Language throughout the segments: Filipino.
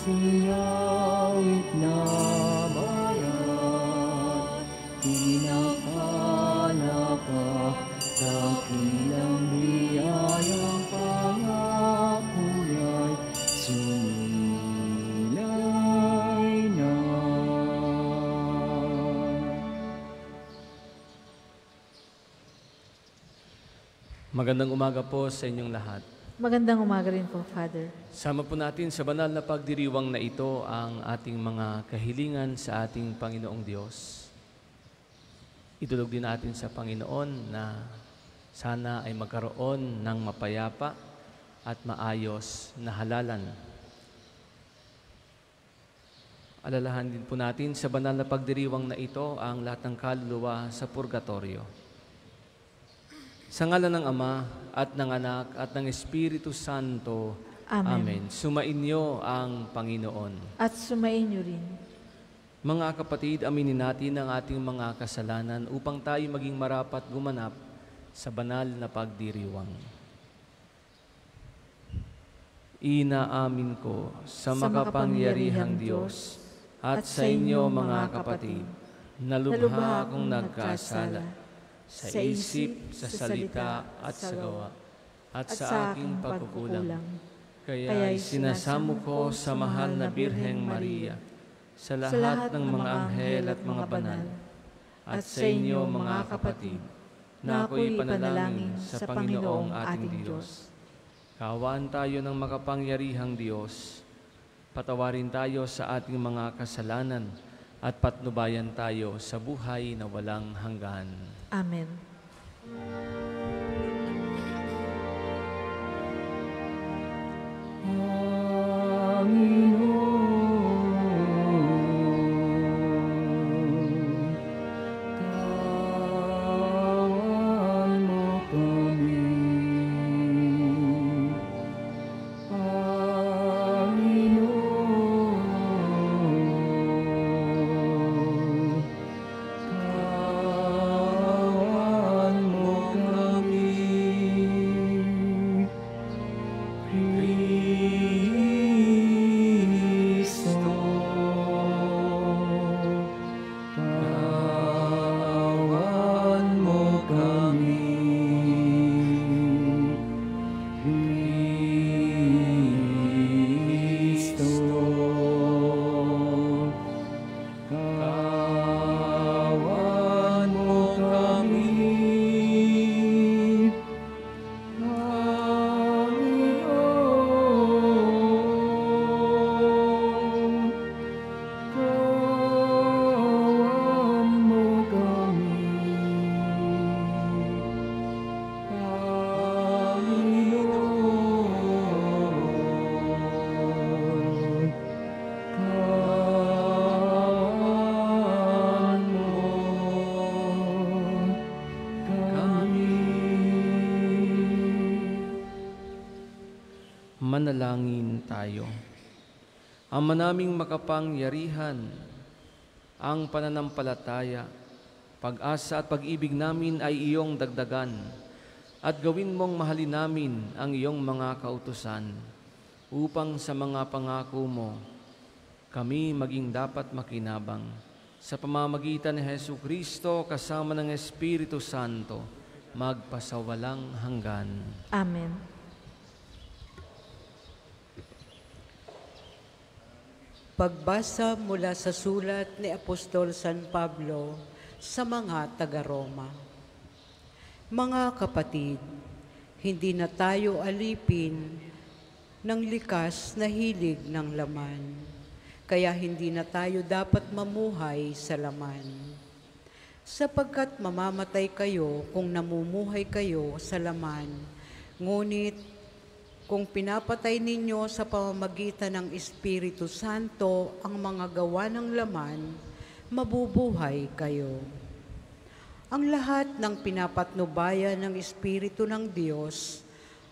singawit na bayan, pinapanapakilang biyayang pangako niya'y sumilay na. Magandang umaga po sa inyong lahat. Magandang umaga rin po, Father. Sama po natin sa banal na pagdiriwang na ito ang ating mga kahilingan sa ating Panginoong Diyos. Idulog din natin sa Panginoon na sana ay magkaroon ng mapayapa at maayos na halalan. Alalahan din po natin sa banal na pagdiriwang na ito ang lahat ng kaluluwa sa purgatorio. Sa ngalan ng Ama at ng Anak at ng Espiritu Santo. Amen. Sumainyo ang Panginoon. At sumainyo rin. Mga kapatid, aminin natin ang ating mga kasalanan upang tayo maging marapat gumanap sa banal na pagdiriwang. Inaamin ko sa makapangyarihang Diyos at sa inyo mga kapatid, na lubha akong nagkasala sa isip, sa salita at sa gawa, at sa aking pagkukulang. Kaya'y sinasamo ko sa mahal na Birheng Maria, sa lahat ng mga anghel at mga banal, at sa inyo mga kapatid, na ako'y panalangin sa Panginoong ating Diyos. Kaawaan tayo ng makapangyarihang Diyos, patawarin tayo sa ating mga kasalanan, at patnubayan tayo sa buhay na walang hanggan. Amen. Manalangin tayo. Ama naming makapangyarihan, ang pananampalataya, pag-asa at pag-ibig namin ay iyong dagdagan at gawin mong mahalin namin ang iyong mga kautusan upang sa mga pangako mo kami maging dapat makinabang sa pamamagitan ni Jesucristo kasama ng Espiritu Santo magpasawalang hanggan. Amen. Pagbasa mula sa sulat ni Apostol San Pablo sa mga taga-Roma. Mga kapatid, hindi na tayo alipin ng likas na hilig ng laman, kaya hindi na tayo dapat mamuhay sa laman. Sapagkat mamamatay kayo kung namumuhay kayo sa laman, ngunit kung pinapatay ninyo sa pamamagitan ng Espiritu Santo ang mga gawa ng laman, mabubuhay kayo. Ang lahat ng pinapatnubayan ng Espiritu ng Diyos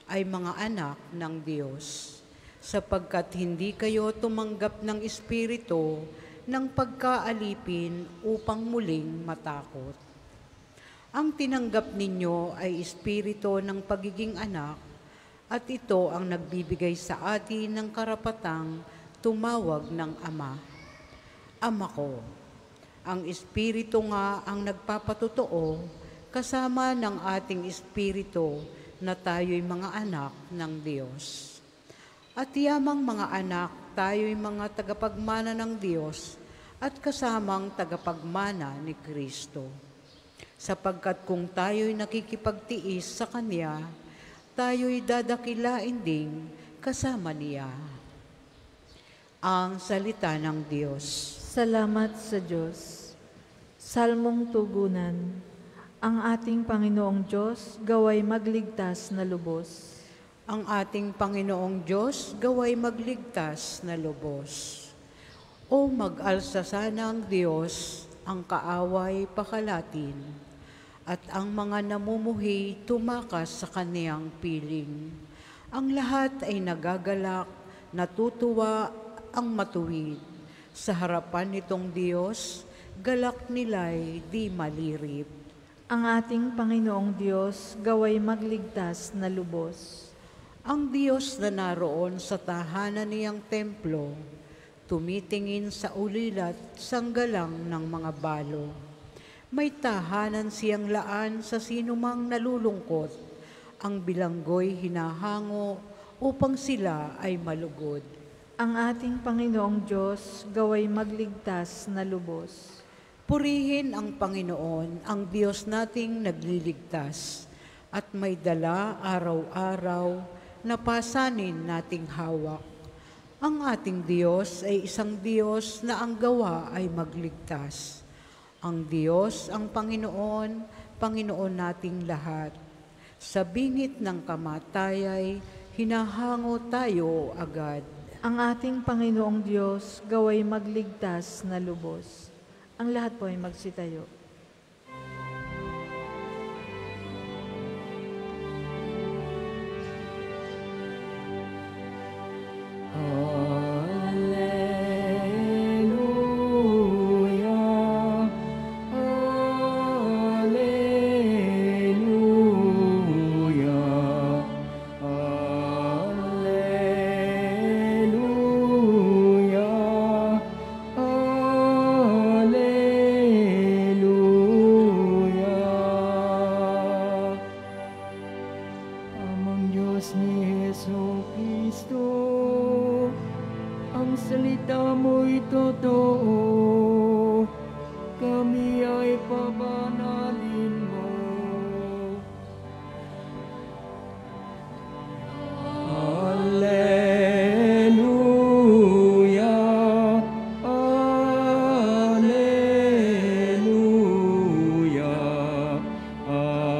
ay mga anak ng Diyos, sapagkat hindi kayo tumanggap ng Espiritu ng pagkaalipin upang muling matakot. Ang tinanggap ninyo ay Espiritu ng pagiging anak, at ito ang nagbibigay sa atin ng karapatang tumawag ng Ama, Ama ko. Ang Espiritu nga ang nagpapatotoo kasama ng ating Espiritu na tayo'y mga anak ng Diyos. At yamang mga anak, tayo'y mga tagapagmana ng Diyos at kasamang tagapagmana ni Kristo. Sapagkat kung tayo'y nakikipagtiis sa Kanya, tayo'y dadakilain ding kasama Niya. Ang salita ng Diyos. Salamat sa Diyos. Salmong tugunan. Ang ating Panginoong Diyos, gaway magligtas na lubos. Ang ating Panginoong Diyos, gaway magligtas na lubos. O mag-alsa sana ang Diyos, ang kaaway pakalatin, at ang mga namumuhi tumakas sa kaniyang piling. Ang lahat ay nagagalak, natutuwa ang matuwid. Sa harapan nitong Diyos, galak nila'y di malirip. Ang ating Panginoong Diyos, gaway magligtas na lubos. Ang Diyos na naroon sa tahanan niyang templo, tumitingin sa ulilat sanggalang ng mga balo. May tahanan siyang laan sa sinumang nalulungkot. Ang bilanggo'y hinahango upang sila ay malugod. Ang ating Panginoong Diyos, gaway magligtas na lubos. Purihin ang Panginoon, ang Diyos nating nagliligtas, at may dala araw-araw na pasanin nating hawak. Ang ating Diyos ay isang Diyos na ang gawa ay magligtas. Ang Diyos, ang Panginoon, Panginoon nating lahat. Sa bingit ng kamatayay, hinahango tayo agad. Ang ating Panginoong Diyos, gaway magligtas na lubos. Ang lahat po ay magsitayo. Hallelujah, hallelujah, hallelujah, hallelujah. Amang Diyos ni Jesucristo, ang salita mo'y totoo, kami ay pabanalin mo. Hallelujah, hallelujah, hallelujah,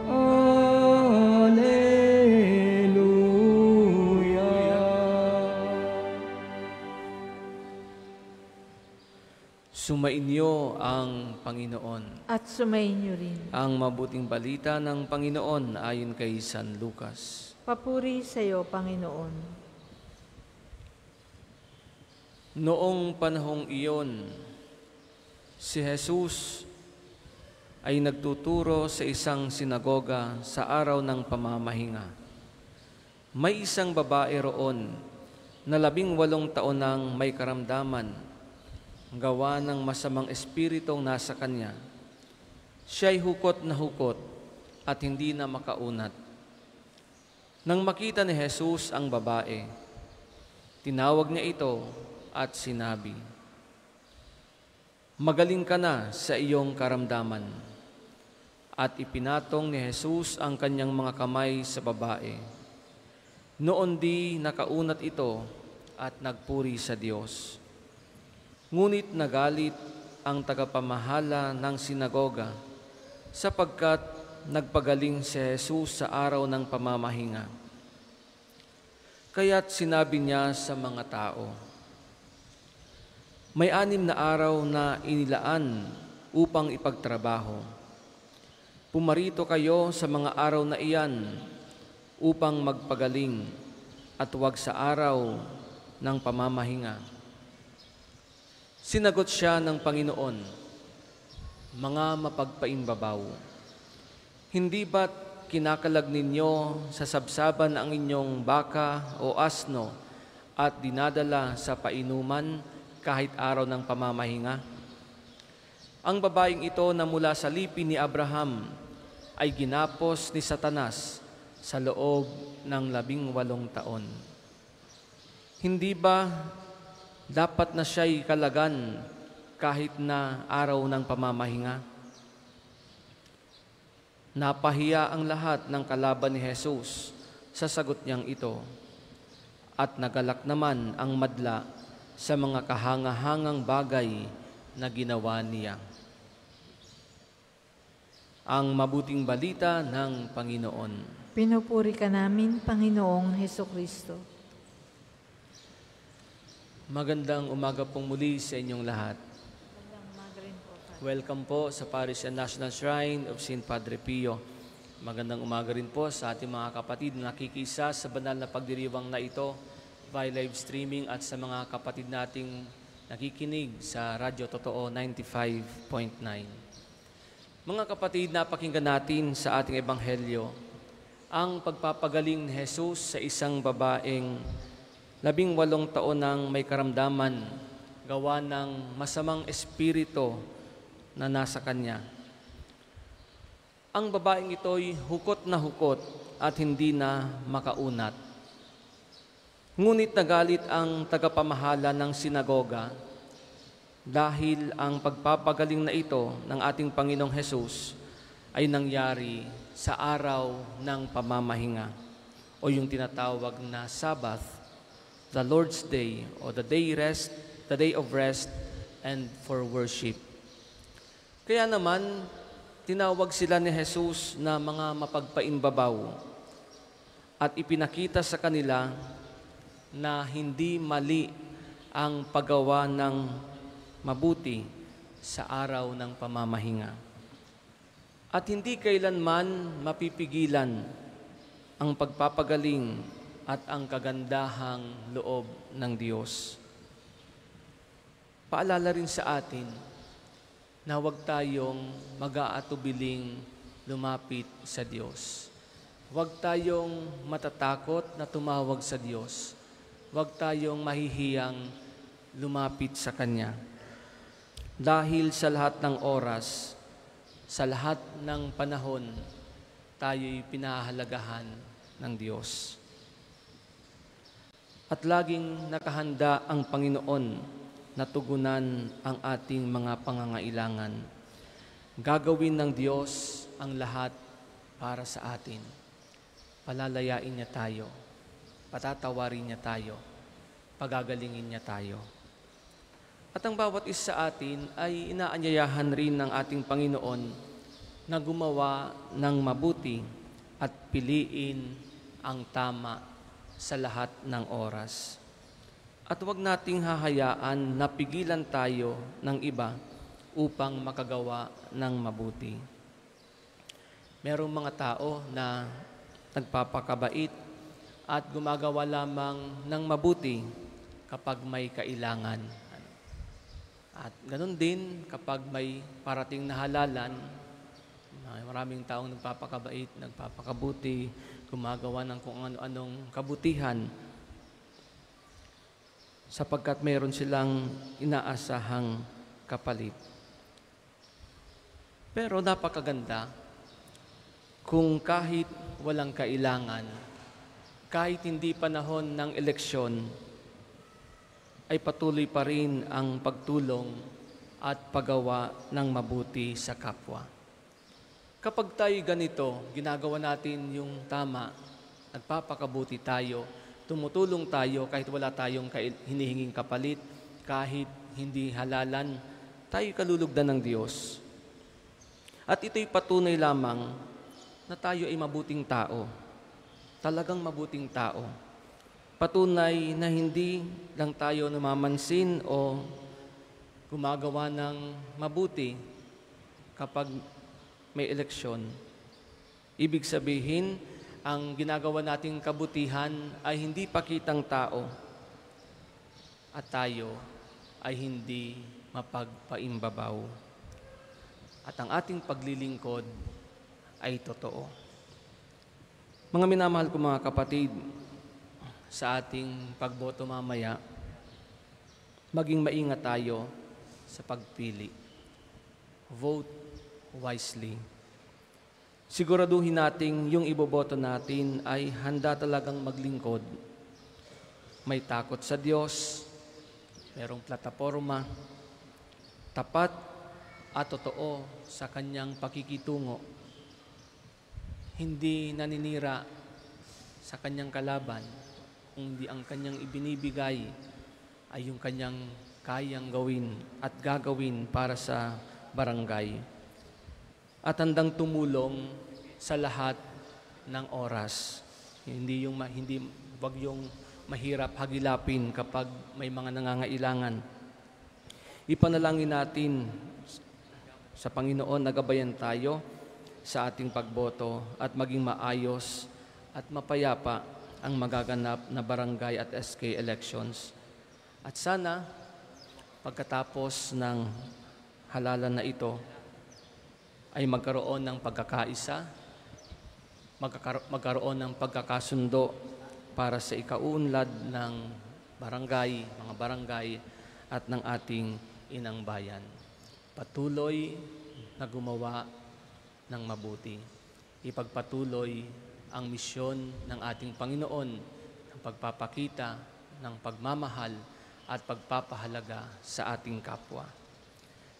hallelujah. Sumainyo ang Panginoon. At sumainyo rin. Ang mabuting balita ng Panginoon ayon kay San Lucas. Papuri sa iyo, Panginoon. Noong panahong iyon, si Jesus ay nagtuturo sa isang sinagoga sa araw ng pamamahinga. May isang babae roon na 18 taon nang may karamdaman, gawa ng masamang espiritong nasa kanya. Siya'y hukot na hukot at hindi na makaunat. Nang makita ni Jesus ang babae, tinawag niya ito at sinabi, "Magaling ka na sa iyong karamdaman." At ipinatong ni Jesus ang kanyang mga kamay sa babae. Noon di nakaunat ito at nagpuri sa Diyos. Ngunit nagalit ang tagapamahala ng sinagoga sapagkat nagpagaling si Jesus sa araw ng pamamahinga. Kaya't sinabi niya sa mga tao, "May 6 na araw na inilaan upang ipagtrabaho. Pumarito kayo sa mga araw na iyan upang magpagaling at huwag sa araw ng pamamahinga." Sinagot siya ng Panginoon, "Mga mapagpaimbabaw, hindi ba't kinakalag ninyo sa sabsaban ang inyong baka o asno at dinadala sa painuman kahit araw ng pamamahinga? Ang babaeng ito na mula sa lipi ni Abraham ay ginapos ni Satanas sa loob ng 18 taon. Hindi ba dapat na siya'y kalagan kahit na araw ng pamamahinga? Napahiya ang lahat ng kalaban ni Jesus sa sagot niyang ito, at nagalak naman ang madla sa mga kahangahangang bagay na ginawa niya. Ang mabuting balita ng Panginoon. Pinupuri ka namin, Panginoong Hesukristo. Magandang umaga pong muli sa inyong lahat. Welcome po sa Parish and National Shrine of St. Padre Pio. Magandang umaga rin po sa ating mga kapatid na nakikisa sa banal na pagdiriwang na ito via live streaming at sa mga kapatid nating nakikinig sa Radyo Totoo 95.9. Mga kapatid, napakinggan natin sa ating ebanghelyo ang pagpapagaling ni Jesus sa isang babaeng 18 taon nang may karamdaman gawa ng masamang espiritu na nasa kanya. Ang babaeng ito'y hukot na hukot at hindi na makaunat. Ngunit nagalit ang tagapamahala ng sinagoga dahil ang pagpapagaling na ito ng ating Panginoong Hesus ay nangyari sa araw ng pamamahinga o yung tinatawag na Sabbath, the Lord's Day o the day of rest and for worship. Kaya naman, tinawag sila ni Jesus na mga mapagpainbabaw at ipinakita sa kanila na hindi mali ang paggawa ng mabuti sa araw ng pamamahinga. At hindi kailanman mapipigilan ang pagpapagaling at ang kagandahang loob ng Diyos. Paalala rin sa atin na huwag tayong mag-aatubiling lumapit sa Diyos. Huwag tayong matatakot na tumawag sa Diyos. Huwag tayong mahihiyang lumapit sa Kanya. Dahil sa lahat ng oras, sa lahat ng panahon, tayo'y pinahahalagahan ng Diyos. At laging nakahanda ang Panginoon na tugunan ang ating mga pangangailangan. Gagawin ng Diyos ang lahat para sa atin. Palalayain niya tayo, patatawarin niya tayo, pagagalingin niya tayo. At ang bawat isa sa atin ay inaanyayahan rin ng ating Panginoon na gumawa ng mabuti at piliin ang tama sa lahat ng oras. At huwag nating hahayaan na pigilan tayo ng iba upang makagawa ng mabuti. Merong mga tao na nagpapakabait at gumagawa lamang ng mabuti kapag may kailangan. At ganun din kapag may parating na halalan, maraming taong nagpapakabait, nagpapakabuti, gumagawa ng kung ano-anong kabutihan, sapagkat mayroon silang inaasahang kapalit. Pero napakaganda kung kahit walang kailangan, kahit hindi panahon ng eleksyon, ay patuloy pa rin ang pagtulong at paggawa ng mabuti sa kapwa. Kapag tayo ganito, ginagawa natin yung tama, nagpapakabuti tayo, tumutulong tayo kahit wala tayong hinihinging kapalit, kahit hindi halalan, tayo kalulugdan ng Diyos. At ito'y patunay lamang na tayo ay mabuting tao, talagang mabuting tao. Patunay na hindi lang tayo namamansin o gumagawa ng mabuti kapag may eleksyon. Ibig sabihin, ang ginagawa nating kabutihan ay hindi pakitang tao at tayo ay hindi mapagpaimbabaw. At ang ating paglilingkod ay totoo. Mga minamahal ko mga kapatid, sa ating pagboto mamaya, maging maingat tayo sa pagpili. Vote wisely. Siguraduhin natin yung iboboto natin ay handa talagang maglingkod. May takot sa Diyos, merong plataforma, tapat at totoo sa kanyang pakikitungo. Hindi naninira sa kanyang kalaban, kundi ang kanyang ibinibigay ay yung kanyang kayang gawin at gagawin para sa barangay. At handang tumulong sa lahat ng oras. Wag yung mahirap hagilapin kapag may mga nangangailangan. Ipanalangin natin sa Panginoon na gabayan tayo sa ating pagboto at maging maayos at mapayapa ang magaganap na barangay at SK elections. At sana, pagkatapos ng halalan na ito, ay magkaroon ng pagkakaisa, magkaroon ng pagkakasundo para sa ikauunlad ng barangay, mga barangay at ng ating inang bayan. Patuloy na gumawa ng mabuti. Ipagpatuloy ang misyon ng ating Panginoon ng pagpapakita ng pagmamahal at pagpapahalaga sa ating kapwa.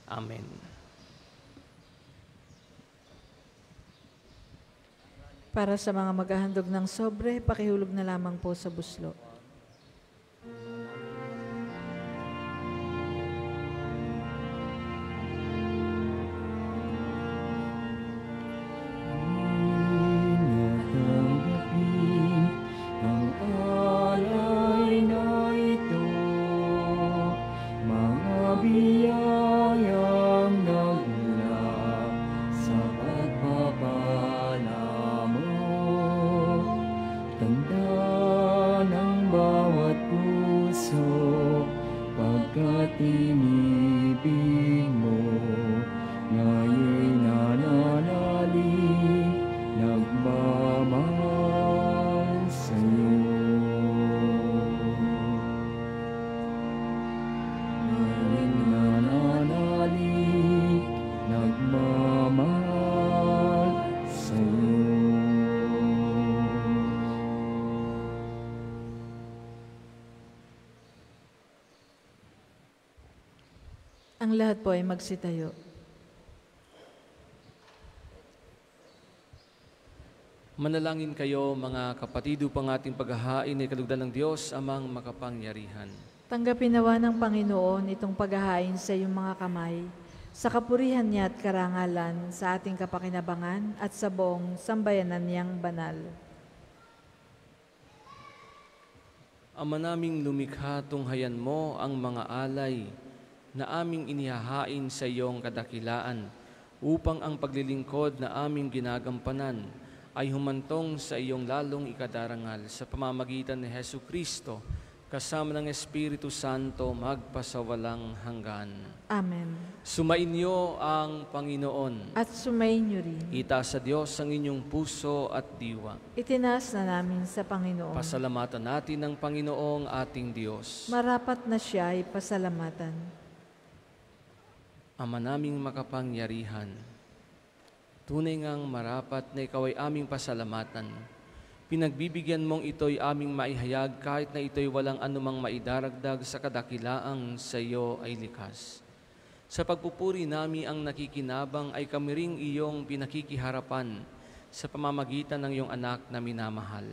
Amen. Para sa mga maghahandog ng sobre, pakihulog na lamang po sa buslo. Natanggapin ang alay na ito, mga biyayang nagmula sa pagpapala mo. Tanda ng bawat puso, pagkat inibig mo, ngayon'y nananalig, nagmamahal sa'yo. Ngayon'y nananalig, nagmamahal sa'yo. Ang lahat po ay magsitayo. Manalangin kayo mga kapatid upang ating paghahain ay kalugdan ng Diyos amang makapangyarihan. Tanggapin nawa ng Panginoon itong paghahain sa iyong mga kamay, sa kapurihan niya at karangalan, sa ating kapakinabangan at sa buong sambayanan niyang banal. Ama naming lumikha, tunghayan mo ang mga alay na aming inihahain sa iyong kadakilaan upang ang paglilingkod na aming ginagampanan ay humantong sa iyong lalong ikadarangal sa pamamagitan ni Hesu Kristo kasama ng Espiritu Santo magpasawalang hanggan. Amen. Sumainyo ang Panginoon. At sumainyo rin. Itaas sa Diyos ang inyong puso at diwa. Itinaas na namin sa Panginoon. Pasalamatan natin ang Panginoong ating Diyos. Marapat na siya ay pasalamatan. Ama naming makapangyarihan, tunay ngang marapat na ikaw ay aming pasalamatan. Pinagbibigyan mong ito'y aming maihayag kahit na ito'y walang anumang maidaragdag sa kadakilaang sa iyo ay likas. Sa pagpupuri nami ang nakikinabang ay kami ring iyong pinakikiharapan sa pamamagitan ng iyong anak na minamahal.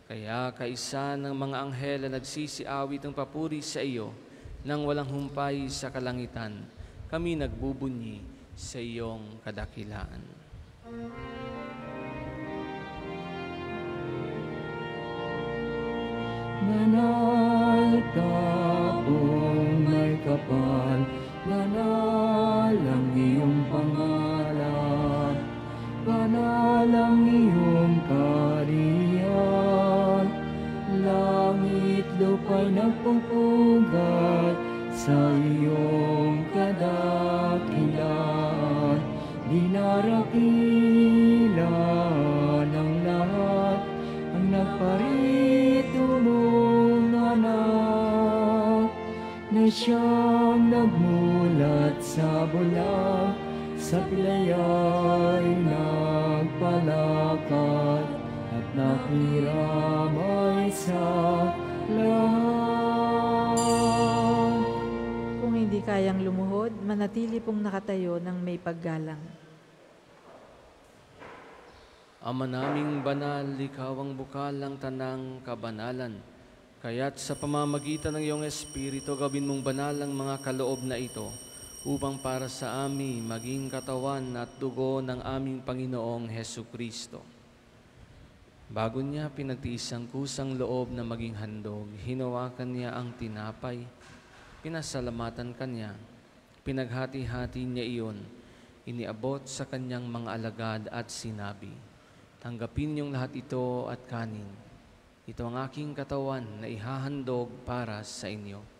Kaya kaisa ng mga anghel na nagsisiawit ng papuri sa iyo nang walang humpay sa kalangitan, kami nagbubunyi sa iyong kadakilaan. Banal tapong may kapal, banal ang iyong pangalan, banal ang iyong kaharian. Langit lupa'y nagpupugay sa iyong kadakilaan, dinarakila ng lahat mahihiyang lumuhod, manatili pong nakatayo ng may paggalang. Ama naming banal, ikaw ang bukal ng tanang kabanalan. Kaya't sa pamamagitan ng iyong Espiritu, gawin mong banal ang mga kaloob na ito, upang para sa amin maging katawan at dugo ng aming Panginoong Hesukristo. Bago niya pinagtiis ang kusang loob na maging handog, hinawakan niya ang tinapay, pinasalamatan kanya, pinaghati-hati niya iyon, iniabot sa kanyang mga alagad at sinabi, "Tanggapin niyong lahat ito at kanin. Ito ang aking katawan na ihahandog para sa inyo."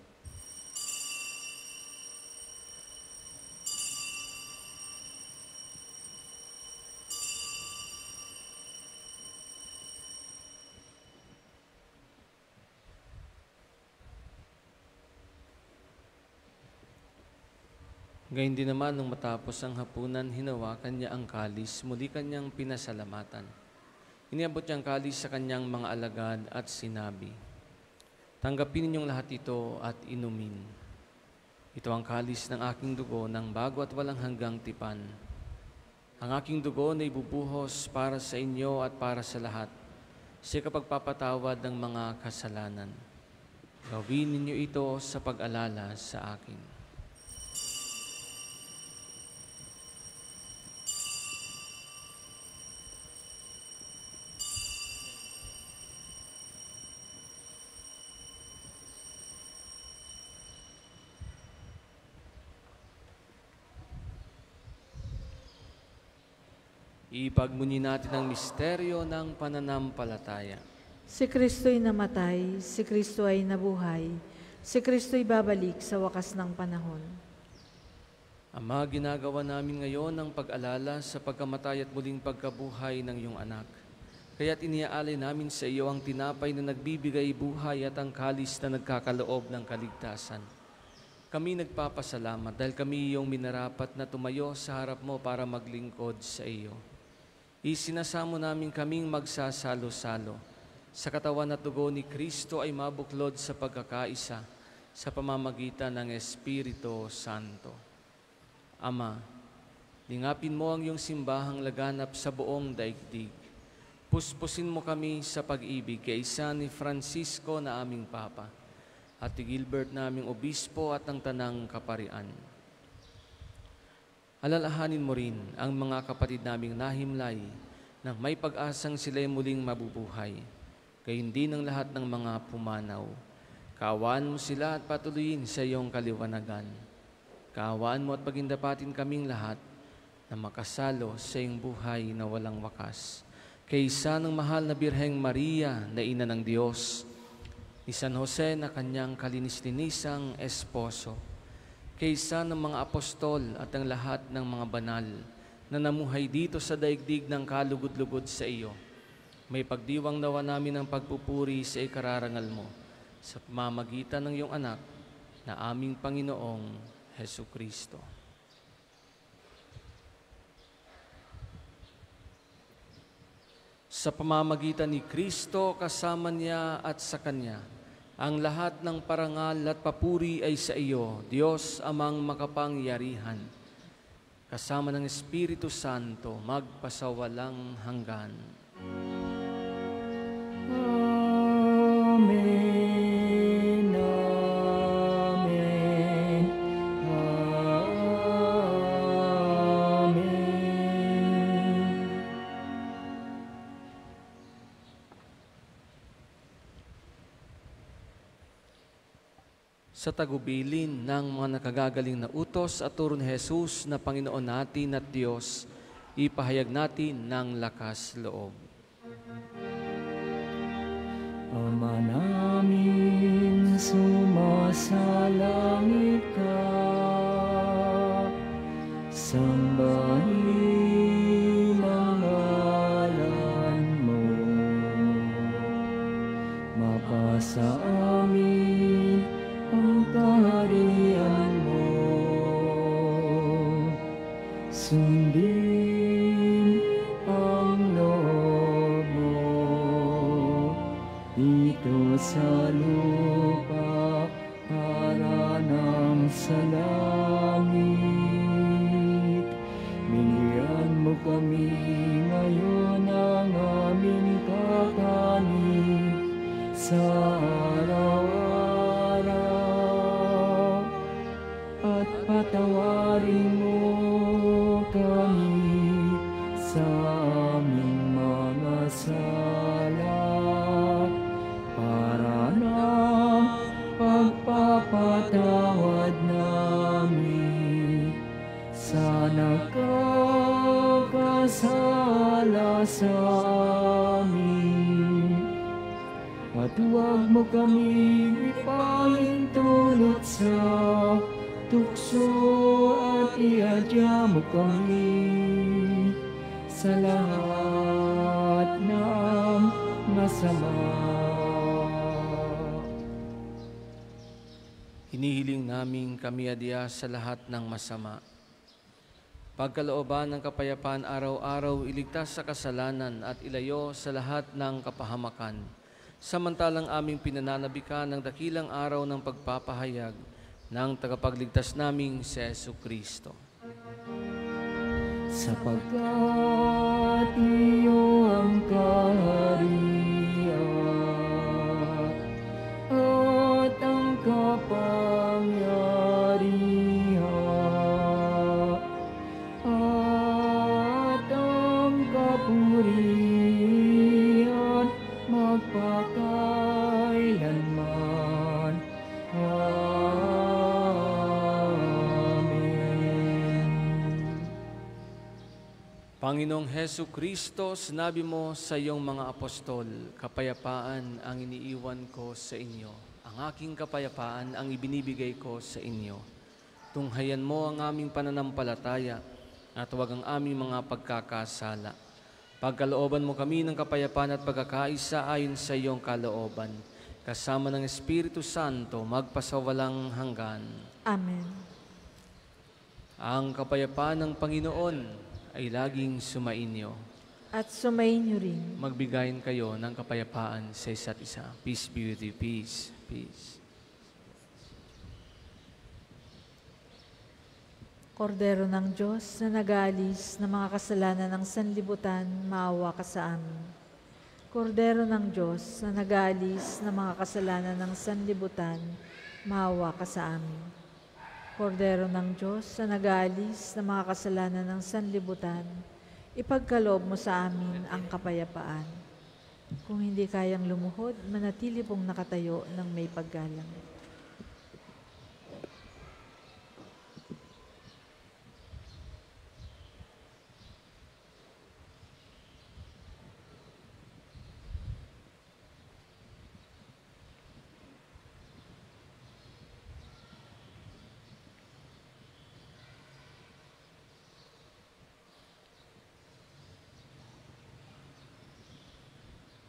Gayun din naman, nung matapos ang hapunan, hinawakan niya ang kalis, muli kanyang pinasalamatan. Iniabot niya ang kalis sa kanyang mga alagad at sinabi, "Tanggapin ninyong lahat ito at inumin. Ito ang kalis ng aking dugo ng bago at walang hanggang tipan. Ang aking dugo na ibubuhos para sa inyo at para sa lahat, sa kapagpapatawad ng mga kasalanan. Gawin ninyo ito sa pag-alala sa akin." Ipagmuni natin ang misteryo ng pananampalataya. Si Kristo'y namatay, si Kristo ay nabuhay, si Kristo'y babalik sa wakas ng panahon. Ama, ginagawa namin ngayon ang pag-alala sa pagkamatay at muling pagkabuhay ng iyong anak. Kaya't iniaalay namin sa iyo ang tinapay na nagbibigay buhay at ang kalis na nagkakaloob ng kaligtasan. Kami nagpapasalamat dahil kami iyong minarapat na tumayo sa harap mo para maglingkod sa iyo. Isinasamo namin kaming magsasalo-salo sa katawan at dugo ni Kristo ay mabuklod sa pagkakaisa sa pamamagitan ng Espiritu Santo. Ama, lingapin mo ang iyong simbahang laganap sa buong daigdig. Puspusin mo kami sa pag-ibig kay isa ni Francisco na aming Papa at ni Gilbert naming Obispo at ang Tanang Kaparian. Alalahanin mo rin ang mga kapatid naming nahimlay na may pag-asang sila'y muling mabubuhay, gayon din ang lahat ng mga pumanaw. Kaawaan mo sila at patuloyin sa iyong kaliwanagan. Kaawaan mo at pagindapatin kaming lahat na makasalo sa iyong buhay na walang wakas. Kaysa ng mahal na Birheng Maria na Ina ng Diyos, ni San Jose na kanyang kalinis-linisang esposo, kaysa ng mga apostol at ang lahat ng mga banal na namuhay dito sa daigdig ng kalugod-lugod sa iyo, may pagdiwang nawa namin ang pagpupuri sa ikararangal mo sa pamamagitan ng iyong anak na aming Panginoong Hesukristo. Sa pamamagitan ni Kristo, kasama niya at sa Kanya, ang lahat ng parangal at papuri ay sa iyo, Diyos amang makapangyarihan, kasama ng Espiritu Santo, magpasawalang hanggan. Amen. Amen. Amen. Sa tagubilin ng mga nakagagaling na utos at turo ni Jesus na Panginoon natin at Diyos, ipahayag natin ng lakas loob. Ama namin, sumasalangit ka, sambahin ang ngalan mo, mapasa amin ang kaharian mo, sundin ang loob mo dito sa lupa para ng salamat. sa amin. At huwag mo kaming ipahintulot sa tukso at iadya mo kami sa lahat ng masama. Hinihiling namin kami adya sa lahat ng masama. Pagkalooban ng kapayapaan araw-araw, iligtas sa kasalanan at ilayo sa lahat ng kapahamakan. Samantalang aming pinananabikan ng dakilang araw ng pagpapahayag ng tagapagligtas naming si Jesucristo. Sapagkat iyo ang kaharian at ang kapangyarihan at ang kapurihan magpakailanman. Amen. Panginoong Hesu Kristo, sinabi mo sa iyong mga apostol, kapayapaan ang iniiwan ko sa inyo. Ang aking kapayapaan ang ibinibigay ko sa inyo. Tunghayan mo ang aming pananampalataya at huwag ang aming mga pagkakasala. Pagkalooban mo kami ng kapayapaan at pagkakaisa ayon sa iyong kalooban, kasama ng Espiritu Santo, magpasawalang hanggan. Amen. Ang kapayapaan ng Panginoon ay laging sumainyo. At sumainyo rin. Magbigayin kayo ng kapayapaan sa isa't isa. Peace be with you. Peace. Peace. Kordero ng Diyos na nag-aalis ng mga kasalanan ng sanlibutan, maawa ka sa amin. Kordero ng Diyos na nag-aalis ng mga kasalanan ng sanlibutan, maawa ka sa amin. Kordero ng Diyos na nag-aalis ng mga kasalanan ng sanlibutan, ipagkaloob mo sa amin ang kapayapaan. Kung hindi kayang lumuhod, manatili pong nakatayo ng may paggalang.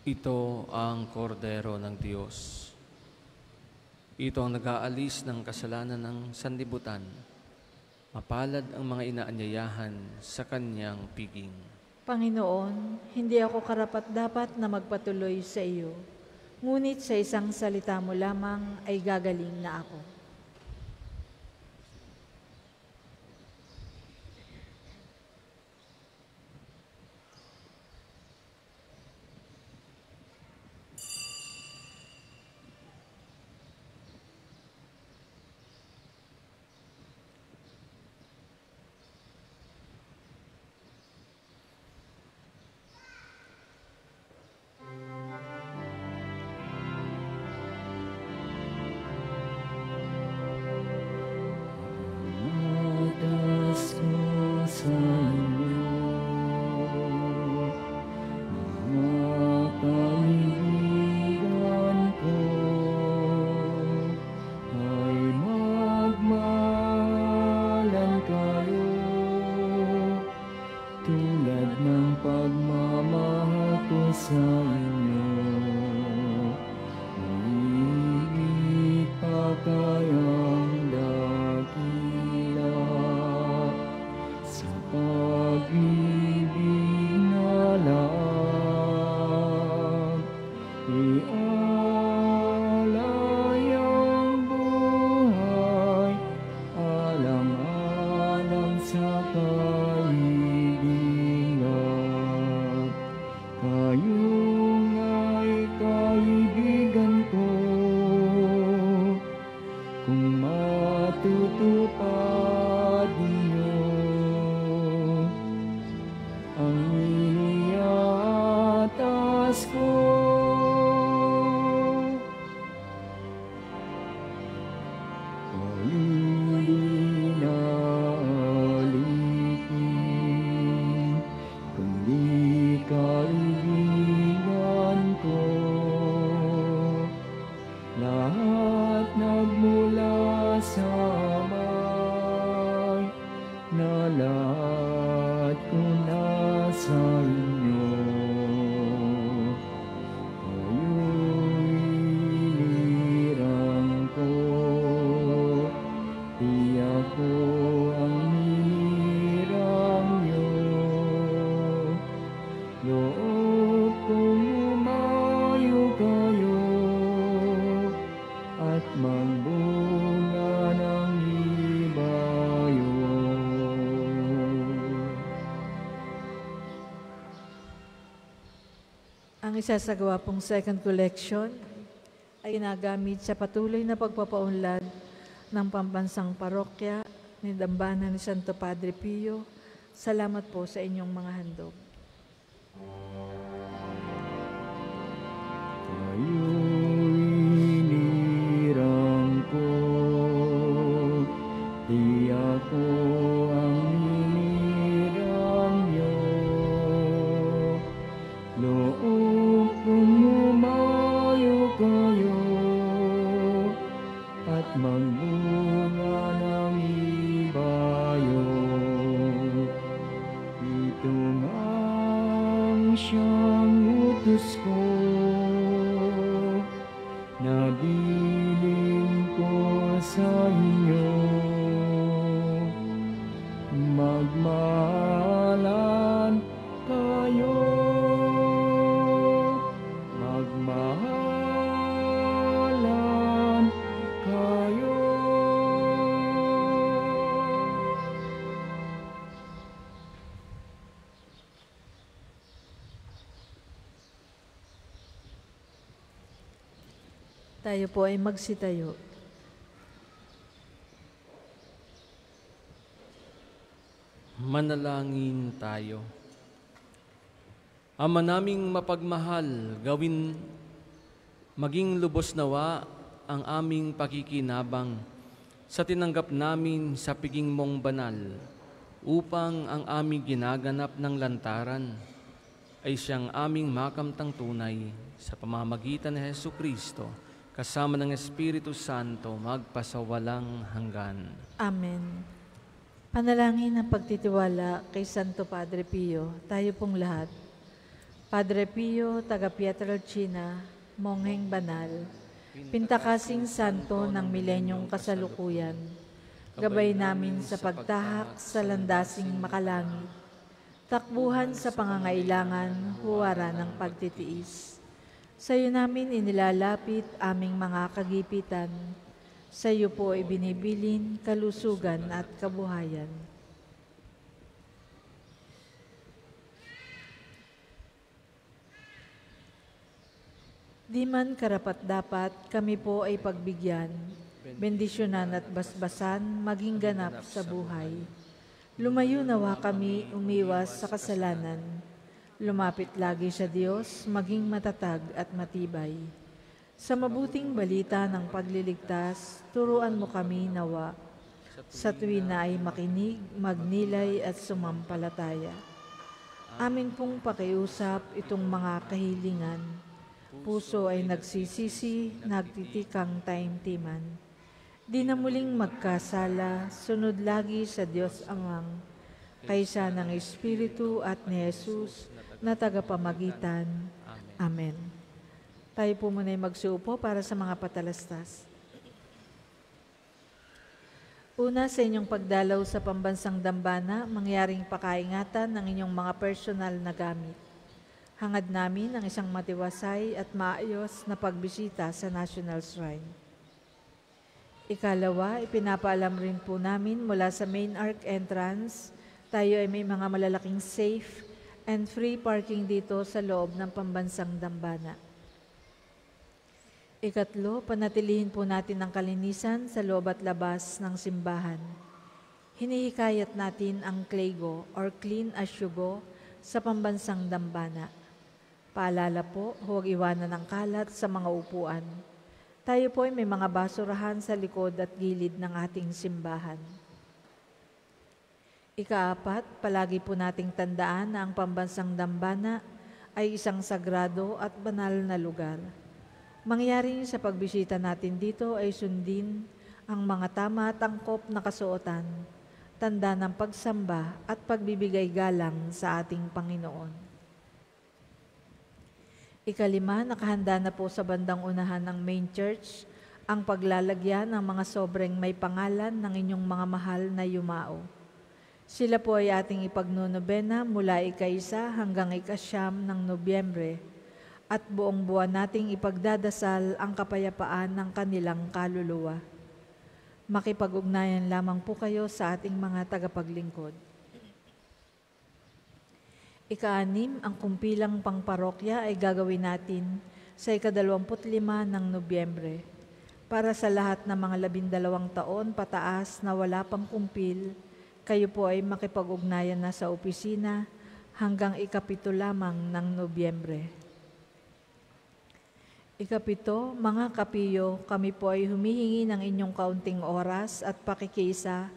Ito ang kordero ng Diyos. Ito ang nag-aalis ng kasalanan ng sanlibutan. Mapalad ang mga inaanyayahan sa kanyang piging. Panginoon, hindi ako karapat-dapat na magpatuloy sa iyo, ngunit sa isang salita mo lamang ay gagaling na ako. Kayo loob kong umayo kayo at magbunga ng ibayo. Ang isasagawa pong second collection ay ginagamit sa patuloy na pagpapaunlad ng pambansang parokya ni Dambana ni Santo Padre Pio. Salamat po sa inyong mga handog. Kayo'y nirang ko, di ako ang ninirang niyo. Loob kong umayo kayo at magbunga ng ibayo. Ito nga ang siyang utos ko, nabilin ko sa inyo. Magmahalan kayo, magmahalan kayo. Tayo po ay magsitayo. Manalangin tayo. Ama naming mapagmahal, maging lubos nawa ang aming pakikinabang sa tinanggap namin sa piging mong banal, upang ang aming ginaganap ng lantaran ay siyang aming makamtang tunay sa pamamagitan ni Jesucristo, kasama ng Espiritu Santo, magpasawalang hanggan. Amen. Panalangin ng pagtitiwala kay Santo Padre Pio, tayo pong lahat. Padre Pio, taga Pietrelcina, mongheng banal, pintakasing santo ng milenyong kasalukuyan, gabay namin sa pagtahak sa landasing makalangit, takbuhan sa pangangailangan, huwara ng pagtitiis. Sa iyo namin inilalapit aming mga kagipitan, sa iyo po ibinibilin kalusugan at kabuhayan. Di man karapat-dapat, kami po ay pagbigyan, bendisyonan at basbasan, maging ganap sa buhay. Lumayo nawa kami umiwas sa kasalanan, lumapit lagi sa Diyos, maging matatag at matibay. Sa mabuting balita ng pagliligtas, turuan mo kami nawa. Sa tuwin na ay makinig, magnilay at sumampalataya. Amin pong pakiusap itong mga kahilingan. Puso ay nagsisisi, nagtitikang taimtiman. Di na muling magkasala, sunod lagi sa Diyos Amang, kaysa ng Espiritu at ni Jesus na tagapamagitan. Amen. Tayo po muna ay magsuupo para sa mga patalastas. Una, sa inyong pagdalaw sa pambansang dambana, mangyaring pakaingatan ng inyong mga personal na gamit. Hangad namin ang isang matiwasay at maayos na pagbisita sa National Shrine. Ikalawa, ipinapaalam rin po namin mula sa main arch entrance, tayo ay may mga malalaking safe and free parking dito sa loob ng pambansang dambana. Ikatlo, panatilihin po natin ang kalinisan sa loob at labas ng simbahan. Hinihikayat natin ang Clego or Clean as You Go sa pambansang dambana. Paalala po, huwag iwanan ng kalat sa mga upuan. Tayo po ay may mga basurahan sa likod at gilid ng ating simbahan. Ikaapat, palagi po nating tandaan na ang pambansang dambana ay isang sagrado at banal na lugar. Mangyaring sa pagbisita natin dito ay sundin ang mga tama at angkop na kasuotan, tanda ng pagsamba at pagbibigay galang sa ating Panginoon. Ikalima, nakahanda na po sa bandang unahan ng main church ang paglalagyan ng mga sobreng may pangalan ng inyong mga mahal na yumao. Sila po ay ating ipagnonobena mula ika-1 hanggang ika-9 ng Nobyembre at buong buwan nating ipagdadasal ang kapayapaan ng kanilang kaluluwa. Makipag-ugnayan lamang po kayo sa ating mga tagapaglingkod. Ika-6, ang kumpilang pangparokya ay gagawin natin sa ika-25 ng Nobyembre. Para sa lahat ng mga 12 taon pataas na wala pang kumpil, kayo po ay makipag-ugnayan na sa opisina hanggang ika-7 lamang ng Nobyembre. Ika-7, mga kapiyo, kami po ay humihingi ng inyong kaunting oras at pakikiisa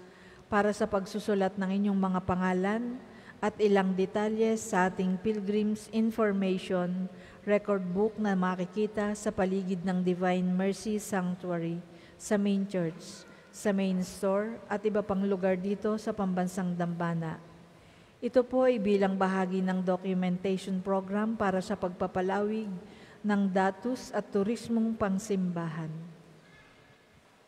para sa pagsusulat ng inyong mga pangalan at ilang detalye sa ating Pilgrim's Information Record Book na makikita sa paligid ng Divine Mercy Sanctuary sa main church, sa main store at iba pang lugar dito sa Pambansang Dambana. Ito po ay bilang bahagi ng documentation program para sa pagpapalawig ng datos at turismong pangsimbahan.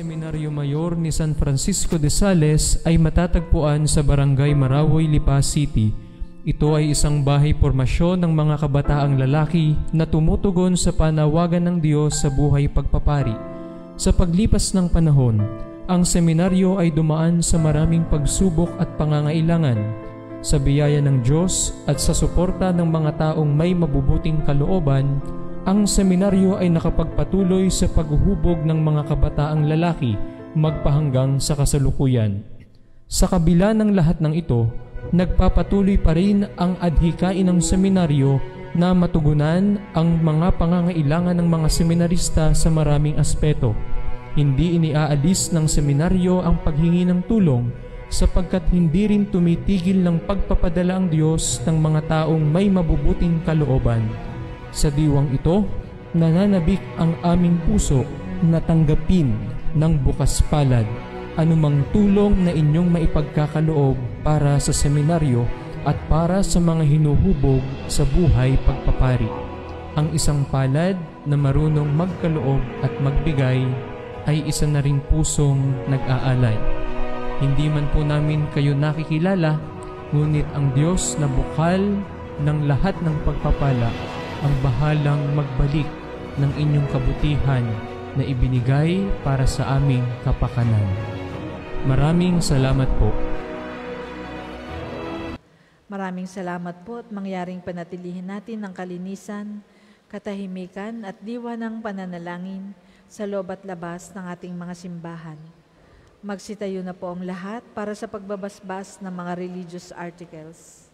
Seminaryo Mayor ni San Francisco de Sales ay matatagpuan sa Barangay Marawoy, Lipa City. Ito ay isang bahay pormasyon ng mga kabataang lalaki na tumutugon sa panawagan ng Diyos sa buhay pagpapari. Sa paglipas ng panahon, ang seminaryo ay dumaan sa maraming pagsubok at pangangailangan. Sa biyaya ng Diyos at sa suporta ng mga taong may mabubuting kalooban, ang seminaryo ay nakapagpatuloy sa paghuhubog ng mga kabataang lalaki magpahanggang sa kasalukuyan. Sa kabila ng lahat ng ito, nagpapatuloy pa rin ang adhikain ng seminaryo na matugunan ang mga pangangailangan ng mga seminarista sa maraming aspeto. Hindi iniaalis ng seminaryo ang paghingi ng tulong sapagkat hindi rin tumitigil ng pagpapadala ang Diyos ng mga taong may mabubuting kalooban. Sa diwang ito, nananabik ang aming puso na tanggapin ng bukas palad anumang tulong na inyong maipagkakaloob para sa seminaryo at para sa mga hinuhubog sa buhay pagpapari. Ang isang palad na marunong magkaloob at magbigay ay isa na ring pusong nag-aalay. Hindi man po namin kayo nakikilala, ngunit ang Diyos na bukal ng lahat ng pagpapala ang bahalang magbalik ng inyong kabutihan na ibinigay para sa aming kapakanan. Maraming salamat po. Maraming salamat po at mangyaring panatilihin natin ang kalinisan, katahimikan at diwa ng pananalangin sa loob at labas ng ating mga simbahan. Magsitayo na po ang lahat para sa pagbabasbas ng mga religious articles.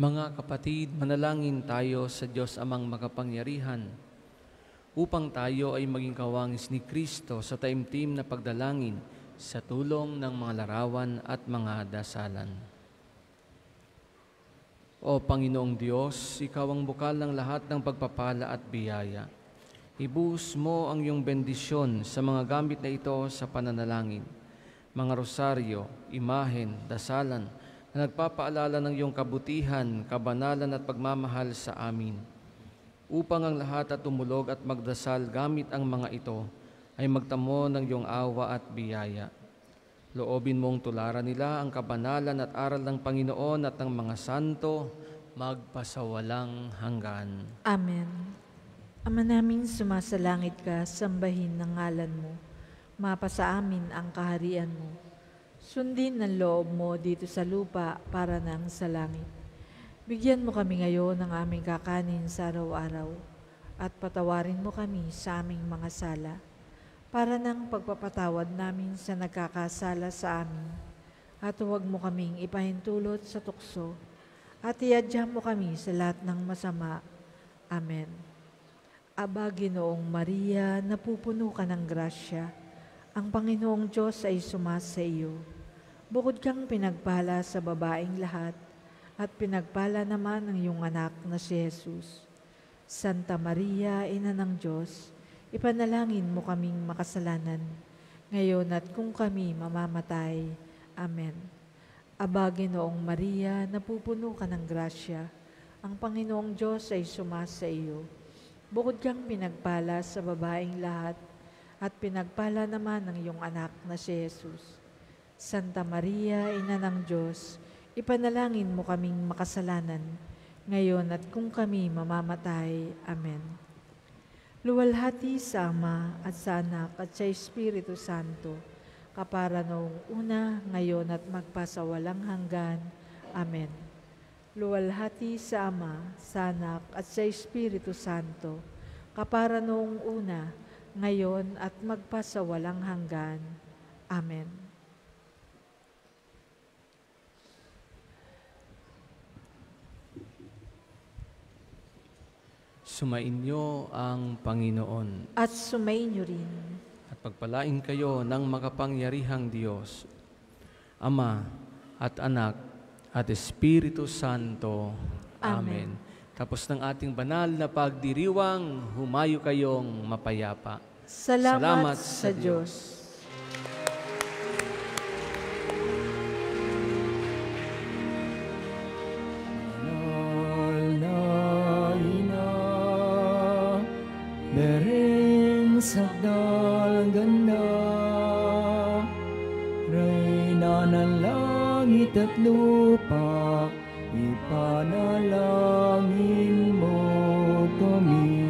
Mga kapatid, manalangin tayo sa Diyos Amang makapangyarihan upang tayo ay maging kawangis ni Kristo sa taimtim na pagdalangin sa tulong ng mga larawan at mga dasalan. O Panginoong Diyos, Ikaw ang bukal ng lahat ng pagpapala at biyaya. Ibuhos mo ang iyong bendisyon sa mga gamit na ito sa pananalangin, mga rosaryo, imahen, dasalan, na nagpapaalala ng iyong kabutihan, kabanalan at pagmamahal sa amin. Upang ang lahat at tumulog at magdasal gamit ang mga ito ay magtamo ng iyong awa at biyaya. Loobin mong tularan nila ang kabanalan at aral ng Panginoon at ng mga santo magpasawalang hanggan. Amen. Ama namin, sumasalangit ka, sambahin ng ngalan mo. Mapasa amin ang kaharian mo. Sundin ang loob mo dito sa lupa para nang sa langit. Bigyan mo kami ngayon ng aming kakanin sa araw-araw at patawarin mo kami sa aming mga sala para nang pagpapatawad namin sa nagkakasala sa amin. At huwag mo kaming ipahintulot sa tukso at iadya mo kami sa lahat ng masama. Amen. Aba, Ginoong Maria, napupuno ka ng grasya. Ang Panginoong Diyos ay sumasa iyo. Bukod kang pinagpala sa babaeng lahat, at pinagpala naman ang iyong anak na si Jesus. Santa Maria, Ina ng Diyos, ipanalangin mo kaming makasalanan, ngayon at kung kami mamamatay. Amen. Aba, Ginoong Maria, napupuno ka ng grasya. Ang Panginoong Diyos ay sumasa iyo. Bukod kang pinagpala sa babaeng lahat, at pinagpala naman ng iyong anak na si Jesus. Santa Maria, Ina ng Diyos, ipanalangin mo kaming makasalanan, ngayon at kung kami mamamatay. Amen. Luwalhati sa Ama at sa Anak at sa Espiritu Santo, kapara noong una, ngayon at magpasawalang hanggan. Amen. Luwalhati sa Ama, sa Anak at sa Espiritu Santo, kapara noong una, ngayon at magpasawalang hanggan. Amen. Sumainyo ang Panginoon At sumainyo rin. at pagpalain kayo ng makapangyarihang Diyos, Ama at Anak at Espiritu Santo. Amen. Tapos ng ating banal na pagdiriwang, humayo kayong mapayapa. Salamat sa Diyos. Banal na ina, dereng sakdal ganda, Reyna ng langit at lupa, ipanalangin mo kami.